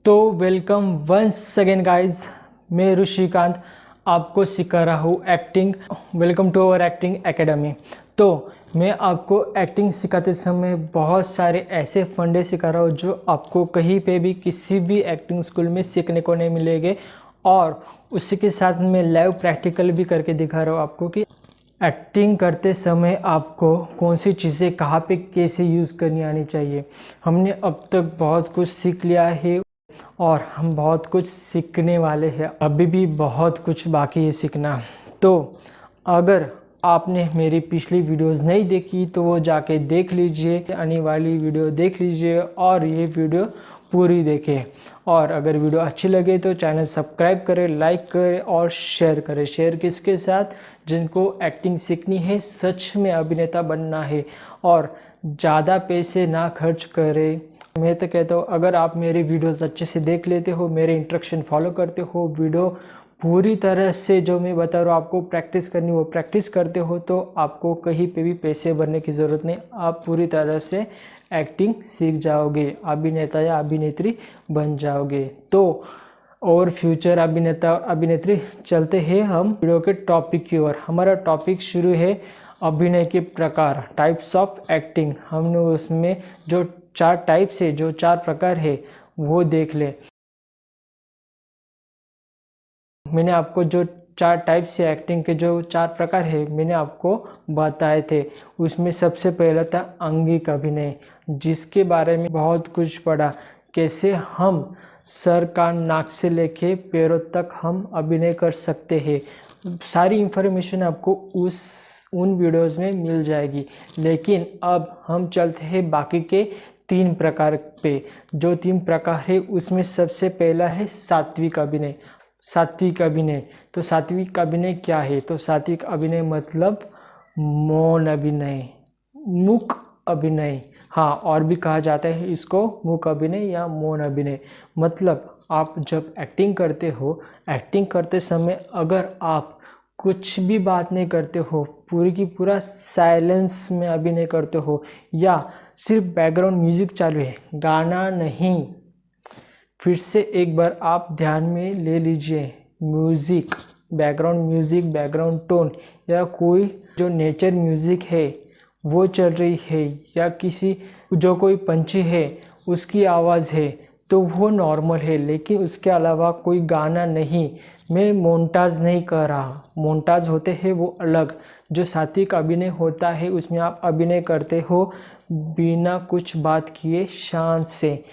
तो welcome once again guys, मैं ऋषिकांत आपको सिखा रहा हूँ acting. Welcome to our acting academy. तो मैं आपको एक्टिंग सिखाते समय बहुत सारे ऐसे फंडे सिखा रहा हूँ जो आपको कहीं पे भी किसी भी एक्टिंग स्कूल में सीखने को नहीं मिलेंगे, और उसी के साथ मैं लाइव प्रैक्टिकल भी करके दिखा रहा हूँ आपको कि एक्टिंग करते समय आपको कौन सी चीज़ें कहाँ पे कैसे यूज़ करनी आनी चाहिए। हमने अब तक बहुत कुछ सीख लिया है और हम बहुत कुछ सीखने वाले हैं, अभी भी बहुत कुछ बाकी है सीखना। तो अगर आपने मेरी पिछली वीडियोस नहीं देखी तो वो जाके देख लीजिए, आने वाली वीडियो देख लीजिए और ये वीडियो पूरी देखें। और अगर वीडियो अच्छी लगे तो चैनल सब्सक्राइब करें, लाइक करें और शेयर करें। शेयर किसके साथ? जिनको एक्टिंग सीखनी है, सच में अभिनेता बनना है और ज़्यादा पैसे ना खर्च करें। मैं तो कहता हूँ, अगर आप मेरी वीडियोस अच्छे से देख लेते हो, मेरे इंस्ट्रक्शन फॉलो करते हो, वीडियो पूरी तरह से जो मैं बता रहा हूँ आपको प्रैक्टिस करनी, वो प्रैक्टिस करते हो, तो आपको कहीं पे भी पैसे भरने की ज़रूरत नहीं। आप पूरी तरह से एक्टिंग सीख जाओगे, अभिनेता या अभिनेत्री बन जाओगे। तो और फ्यूचर अभिनेता और अभिनेत्री, चलते हैं हम वीडियो के टॉपिक की ओर। हमारा टॉपिक शुरू है अभिनय के प्रकार, टाइप्स ऑफ एक्टिंग। हमने उसमें जो चार टाइप्स है, जो चार प्रकार है, वो देख ले। मैंने आपको जो चार टाइप्स है एक्टिंग के, जो चार प्रकार है, मैंने आपको बताए थे। उसमें सबसे पहला था अंगिक अभिनय, जिसके बारे में बहुत कुछ पढ़ा। कैसे हम सर कान नाक से लेके पैरों तक हम अभिनय कर सकते हैं। सारी इंफॉर्मेशन आपको उन वीडियोस में मिल जाएगी। लेकिन अब हम चलते हैं बाकी के तीन प्रकार पे। जो तीन प्रकार है उसमें सबसे पहला है सात्विक अभिनय। सात्विक अभिनय, तो सात्विक अभिनय क्या है? तो सात्विक अभिनय मतलब मौन अभिनय, मूक अभिनय। हाँ, और भी कहा जाता है इसको मूक अभिनय या मौन अभिनय। मतलब आप जब एक्टिंग करते हो, एक्टिंग करते समय अगर आप कुछ भी बात नहीं करते हो, पूरी की पूरा साइलेंस में अभिनय करते हो, या सिर्फ बैकग्राउंड म्यूजिक चालू है, गाना नहीं। फिर से एक बार आप ध्यान में ले लीजिए, music, background music, background tone, या कोई जो नेचर म्यूजिक है वो चल रही है, या किसी जो कोई पंछी है उसकी आवाज़ है, तो वो नॉर्मल है। लेकिन उसके अलावा कोई गाना नहीं। मैं मोन्टाज नहीं कर रहा, मोन्टाज होते हैं वो अलग। जो सात्विक अभिनय होता है उसमें आप अभिनय करते हो बिना कुछ बात किए, शांत से।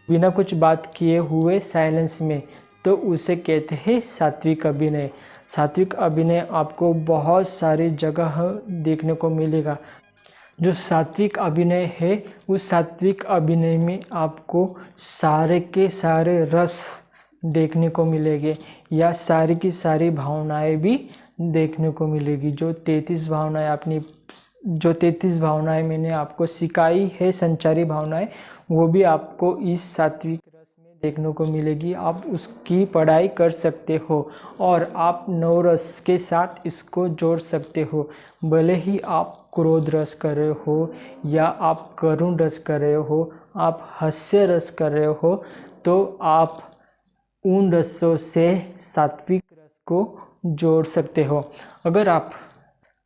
बिना कुछ बात किए हुए साइलेंस में, तो उसे कहते हैं सात्विक अभिनय। सात्विक अभिनय आपको बहुत सारी जगह देखने को मिलेगा। जो सात्विक अभिनय है, उस सात्विक अभिनय में आपको सारे के सारे रस देखने को मिलेंगे, या सारी की सारी भावनाएं भी देखने को मिलेगी। जो 33 भावनाएं मैंने आपको सिखाई है, संचारी भावनाएं, वो भी आपको इस सात्विक रस में देखने को मिलेगी। आप उसकी पढ़ाई कर सकते हो और आप नवरस के साथ इसको जोड़ सकते हो। भले ही आप क्रोध रस कर रहे हो, या आप करुण रस कर रहे हो, आप हास्य रस कर रहे हो, तो आप उन रसों से सात्विक रस को जोड़ सकते हो। अगर आप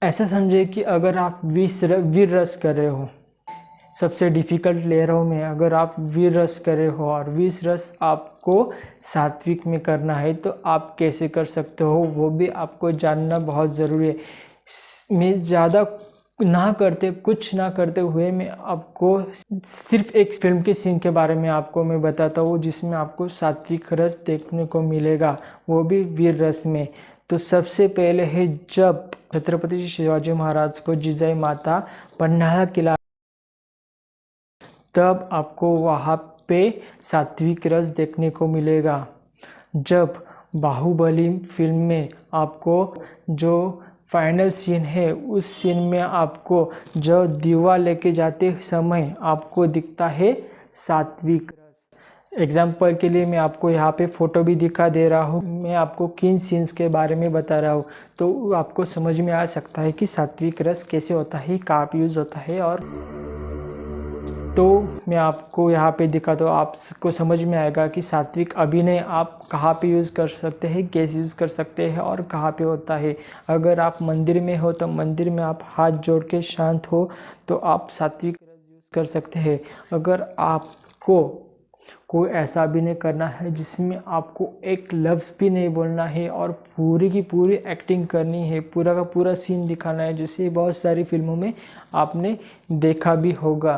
ऐसा समझे कि अगर आप वीर रस कर रहे हो, सबसे डिफ़िकल्ट लेयरों में अगर आप वीर रस कर रहे हो और वीर रस आपको सात्विक में करना है तो आप कैसे कर सकते हो वो भी आपको जानना बहुत ज़रूरी है। मैं ज़्यादा कुछ ना करते हुए मैं आपको सिर्फ एक फिल्म के सीन के बारे में आपको मैं बताता हूँ जिसमें आपको सात्विक रस देखने को मिलेगा, वो भी वीर रस में। तो सबसे पहले है जब छत्रपति शिवाजी महाराज को जिजाई माता पन्हाला किला, तब आपको वहाँ पे सात्विक रस देखने को मिलेगा। जब बाहुबली फिल्म में आपको जो फाइनल सीन है उस सीन में आपको जो दीवा लेके जाते समय आपको दिखता है सात्विक रस। एग्जाम्पल के लिए मैं आपको यहाँ पे फ़ोटो भी दिखा दे रहा हूँ, मैं आपको किन सीन्स के बारे में बता रहा हूँ तो आपको समझ में आ सकता है कि सात्विक रस कैसे होता है, कहाँ पे यूज़ होता है। और तो मैं आपको यहाँ पे दिखा तो आपको समझ में आएगा कि सात्विक अभिनय आप कहाँ पे यूज़ कर सकते हैं, कैसे यूज़ कर सकते हैं और कहाँ पे होता है। अगर आप मंदिर में हो तो मंदिर में आप हाथ जोड़ के शांत हो तो आप सात्विक रस यूज़ कर सकते हैं। अगर आपको कोई ऐसा अभिनय करना है जिसमें आपको एक लफ्ज़ भी नहीं बोलना है और पूरी की पूरी एक्टिंग करनी है, पूरा का पूरा सीन दिखाना है, जैसे बहुत सारी फिल्मों में आपने देखा भी होगा,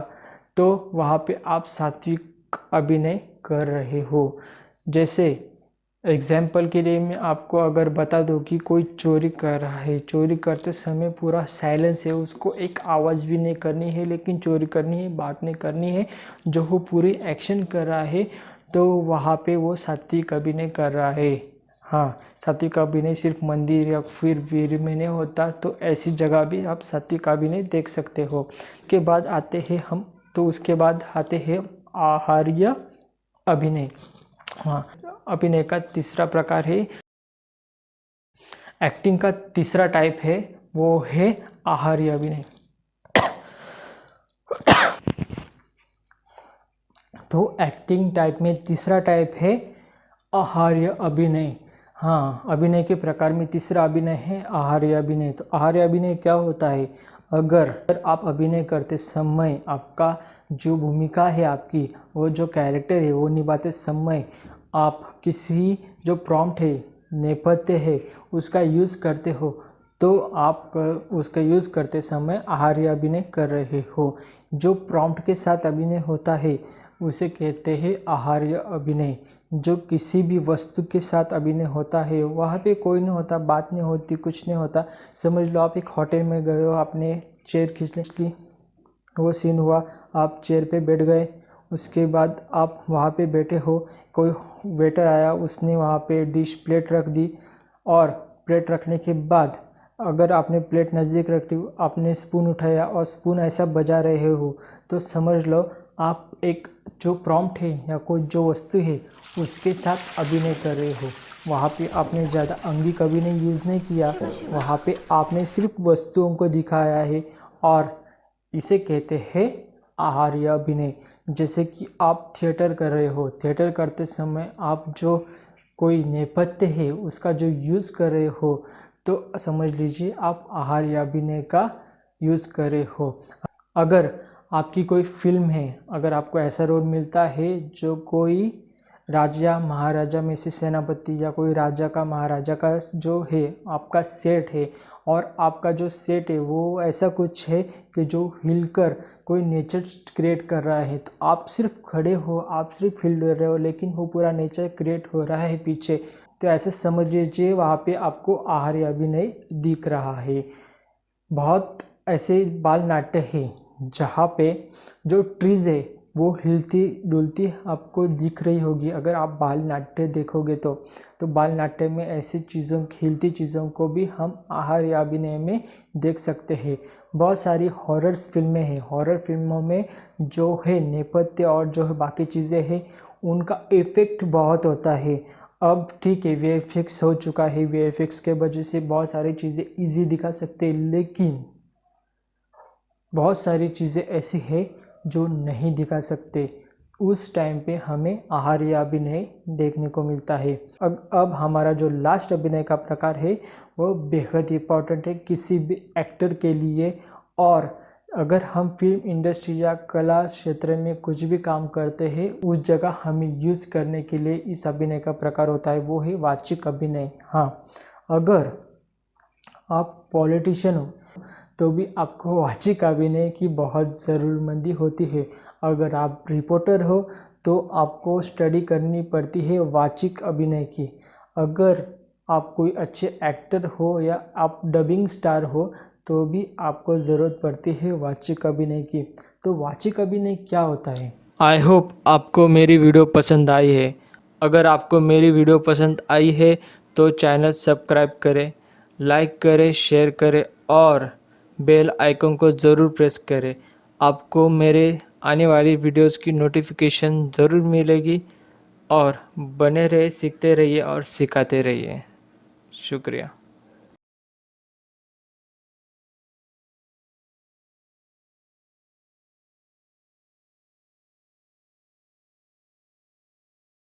तो वहाँ पे आप सात्विक अभिनय कर रहे हो। जैसे एग्जाम्पल के लिए मैं आपको अगर बता दूं कि कोई चोरी कर रहा है, चोरी करते समय पूरा साइलेंस है, उसको एक आवाज़ भी नहीं करनी है लेकिन चोरी करनी है, बात नहीं करनी है, जो वो पूरी एक्शन कर रहा है तो वहाँ पे वो सात्विक अभिनय कर रहा है। हाँ, सात्विक अभिनय सिर्फ मंदिर या फिर वीर में नहीं होता, तो ऐसी जगह भी आप सात्विक अभिनय देख सकते हो। उसके बाद आते हैं आहार्य अभिनय। हाँ, अभिनय का तीसरा प्रकार है, एक्टिंग का तीसरा टाइप है, वो है आहार्य अभिनय। तो एक्टिंग टाइप में तीसरा टाइप है आहार्य अभिनय। हाँ, अभिनय के प्रकार में तीसरा अभिनय है आहार्य अभिनय। तो आहार्य अभिनय क्या होता है? अगर आप अभिनय करते समय आपका जो भूमिका है, आपकी वो जो कैरेक्टर है वो निभाते समय आप किसी जो प्रॉम्प्ट है, नेपथ्य है, उसका यूज़ करते हो तो आप उसका यूज़ करते समय आहार्य अभिनय कर रहे हो। जो प्रॉम्प्ट के साथ अभिनय होता है उसे कहते हैं आहार्य अभिनय। जो किसी भी वस्तु के साथ अभिनय होता है, वहाँ पे कोई नहीं होता, बात नहीं होती, कुछ नहीं होता। समझ लो आप एक होटल में गए हो, आपने चेयर खींच ली, वो सीन हुआ, आप चेयर पे बैठ गए, उसके बाद आप वहाँ पे बैठे हो, कोई वेटर आया, उसने वहाँ पे प्लेट रख दी और प्लेट रखने के बाद अगर आपने प्लेट नज़दीक रख दी, आपने स्पून उठाया और स्पून ऐसा बजा रहे हो तो समझ लो आप एक जो प्रॉम्प्ट है या कोई जो वस्तु है उसके साथ अभिनय कर रहे हो। वहाँ पे आपने ज़्यादा अंगिक अभिनय यूज़ नहीं किया, वहाँ पे आपने सिर्फ वस्तुओं को दिखाया है और इसे कहते हैं आहार्य अभिनय। जैसे कि आप थिएटर कर रहे हो, थिएटर करते समय आप जो कोई नेपथ्य है उसका जो यूज़ कर रहे हो तो समझ लीजिए आप आहार्य अभिनय का यूज़ कर रहे हो। अगर आपकी कोई फिल्म है, अगर आपको ऐसा रोल मिलता है जो कोई राजा महाराजा में से सेनापति या कोई राजा का महाराजा का जो है आपका सेट है और आपका जो सेट है वो ऐसा कुछ है कि जो हिलकर कोई नेचर क्रिएट कर रहा है, तो आप सिर्फ खड़े हो, आप सिर्फ हिल रहे हो लेकिन वो पूरा नेचर क्रिएट हो रहा है पीछे, तो ऐसे समझ लीजिए वहाँ पे आपको आहार्य अभिनय दिख रहा है। बहुत ऐसे बाल नाट्य है जहाँ पे जो ट्रीज़ है वो हिलती डुलती आपको दिख रही होगी। अगर आप बाल नाट्य देखोगे तो बाल नाट्य में ऐसी चीज़ों, हिलती चीज़ों को भी हम आहार्य अभिनय में देख सकते हैं। बहुत सारी हॉरर्स फिल्में हैं, हॉरर फिल्मों में जो है नेपथ्य और जो है बाकी चीज़ें हैं उनका इफ़ेक्ट बहुत होता है। अब ठीक है, वीएफएक्स हो चुका है, वीएफएक्स के वजह से बहुत सारी चीज़ें ईजी दिखा सकते हैं, लेकिन बहुत सारी चीज़ें ऐसी है जो नहीं दिखा सकते। उस टाइम पे हमें आहार्य अभिनय देखने को मिलता है। अब हमारा जो लास्ट अभिनय का प्रकार है वो बेहद इम्पॉर्टेंट है किसी भी एक्टर के लिए। और अगर हम फिल्म इंडस्ट्री या कला क्षेत्र में कुछ भी काम करते हैं उस जगह हमें यूज़ करने के लिए इस अभिनय का प्रकार होता है, वो है वाचिक अभिनय। हाँ, अगर आप पॉलिटिशियन हो तो भी आपको वाचिक अभिनय की बहुत ज़रूरतमंदी होती है। अगर आप रिपोर्टर हो तो आपको स्टडी करनी पड़ती है वाचिक अभिनय की। अगर आप कोई अच्छे एक्टर हो या आप डबिंग स्टार हो तो भी आपको ज़रूरत पड़ती है वाचिक अभिनय की। तो वाचिक अभिनय क्या होता है? आई होप आपको मेरी वीडियो पसंद आई है। अगर आपको मेरी वीडियो पसंद आई है तो चैनल सब्सक्राइब करें, लाइक करें, शेयर करें और बेल आइकन को ज़रूर प्रेस करें। आपको मेरे आने वाली वीडियोस की नोटिफिकेशन ज़रूर मिलेगी। और बने रहिए, सीखते रहिए और सिखाते रहिए। शुक्रिया।